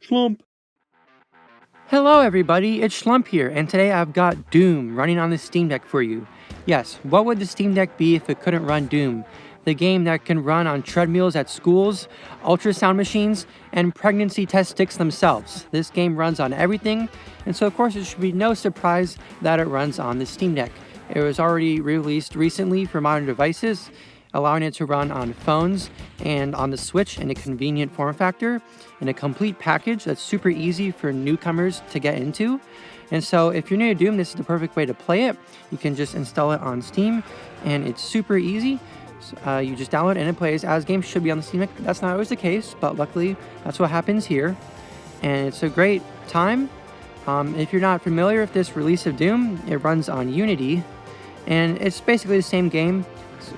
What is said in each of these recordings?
Shlump. Hello everybody, it's Shlump here, and today I've got Doom running on the Steam Deck for you. Yes, what would the Steam Deck be if it couldn't run Doom? The game that can run on treadmills at schools, ultrasound machines, and pregnancy test sticks themselves. This game runs on everything, and so of course it should be no surprise that it runs on the Steam Deck. It was already released recently for modern devices, allowing it to run on phones and on the Switch in a convenient form factor, in a complete package that's super easy for newcomers to get into. And so if you're new to Doom, this is the perfect way to play it. You can just install it on Steam, and it's super easy. You just download it and it plays as games should be on the Steam Deck. That's not always the case, but luckily that's what happens here. And it's a great time. If you're not familiar with this release of Doom, it runs on Unity, and it's basically the same game,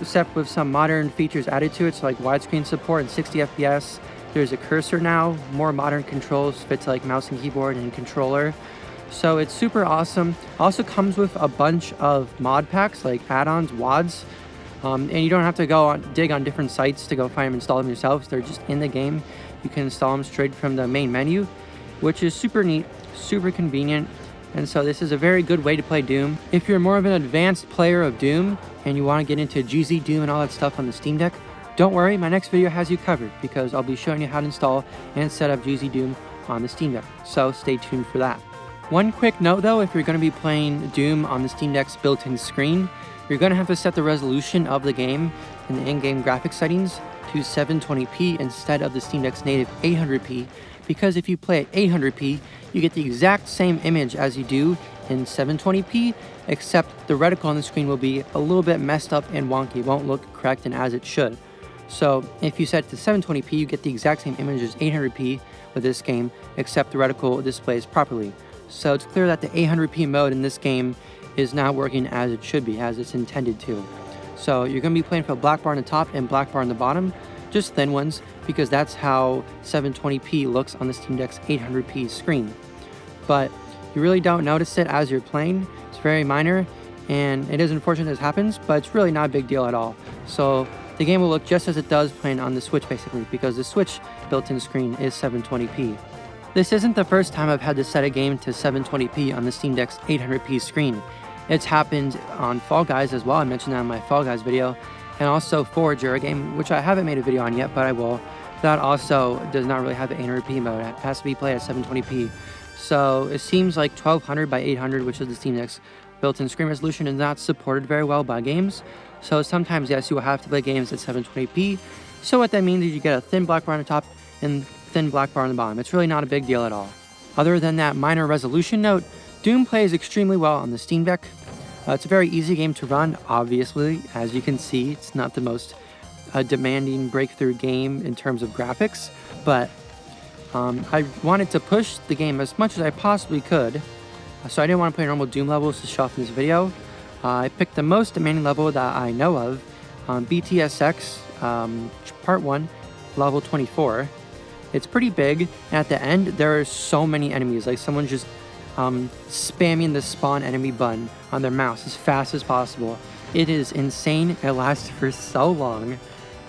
except with some modern features added to it, so like widescreen support and 60 FPS. There's a cursor now, more modern controls, fits like mouse and keyboard and controller. So it's super awesome. Also comes with a bunch of mod packs, like add-ons, WADs, and you don't have to dig on different sites to go find them and install them yourselves. They're just in the game. You can install them straight from the main menu, which is super neat, super convenient. And so this is a very good way to play Doom. If you're more of an advanced player of Doom and you want to get into GZ Doom and all that stuff on the Steam Deck, don't worry, my next video has you covered because I'll be showing you how to install and set up GZ Doom on the Steam Deck. So stay tuned for that. One quick note though, if you're going to be playing Doom on the Steam Deck's built-in screen, you're going to have to set the resolution of the game in the in-game graphics settings to 720p instead of the Steam Deck's native 800p, because if you play at 800p, you get the exact same image as you do in 720p, except the reticle on the screen will be a little bit messed up and wonky. It won't look correct and as it should. So if you set it to 720p, you get the exact same image as 800p with this game, except the reticle displays properly. So it's clear that the 800p mode in this game is not working as it should be, as it's intended to. So you're going to be playing for a black bar on the top and black bar on the bottom, just thin ones, because that's how 720p looks on the Steam Deck's 800p screen. But you really don't notice it as you're playing. It's very minor, and it is unfortunate this happens, but it's really not a big deal at all. So the game will look just as it does playing on the Switch, basically, because the Switch built-in screen is 720p. This isn't the first time I've had to set a game to 720p on the Steam Deck's 800p screen. It's happened on Fall Guys as well. I mentioned that in my Fall Guys video, and also Forager, a game which I haven't made a video on yet, but I will. That also does not really have the 800p mode. It has to be played at 720p. So it seems like 1200 by 800, which is the Steam Deck's built-in screen resolution, is not supported very well by games. So sometimes, yes, you will have to play games at 720p. So what that means is you get a thin black bar on the top and thin black bar on the bottom. It's really not a big deal at all. Other than that minor resolution note, Doom plays extremely well on the Steam Deck. It's a very easy game to run, obviously. As you can see, it's not the most demanding breakthrough game in terms of graphics, but I wanted to push the game as much as I possibly could, so I didn't want to play normal Doom levels to show off in this video. I picked the most demanding level that I know of, BTSX Part 1, level 24. It's pretty big, and at the end, there are so many enemies, like someone just spamming the spawn enemy button on their mouse as fast as possible. It is insane. It lasts for so long.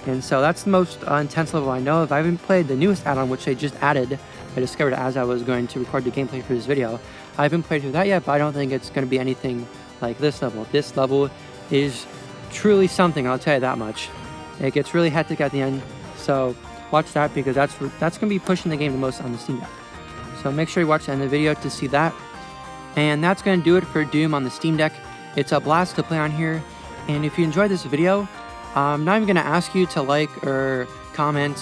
And so that's the most intense level I know of. I haven't played the newest add-on, which they just added. I discovered it as I was going to record the gameplay for this video. I haven't played through that yet, but I don't think it's going to be anything like this level. This level is truly something, I'll tell you that much. It gets really hectic at the end, so watch that, because that's going to be pushing the game the most on the Steam Deck. So make sure you watch the end of the video to see that. And that's going to do it for Doom on the Steam Deck. It's a blast to play on here. And if you enjoyed this video, I'm not even going to ask you to like or comment,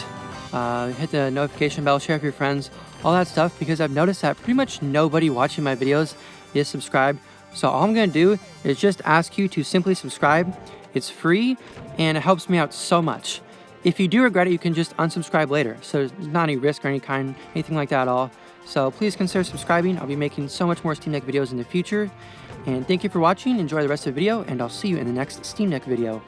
hit the notification bell, share with your friends, all that stuff, because I've noticed that pretty much nobody watching my videos is subscribed. So all I'm going to do is just ask you to simply subscribe. It's free, and it helps me out so much. If you do regret it, you can just unsubscribe later. So there's not any risk or anything like that at all. So please consider subscribing. I'll be making so much more Steam Deck videos in the future. And thank you for watching. Enjoy the rest of the video, and I'll see you in the next Steam Deck video.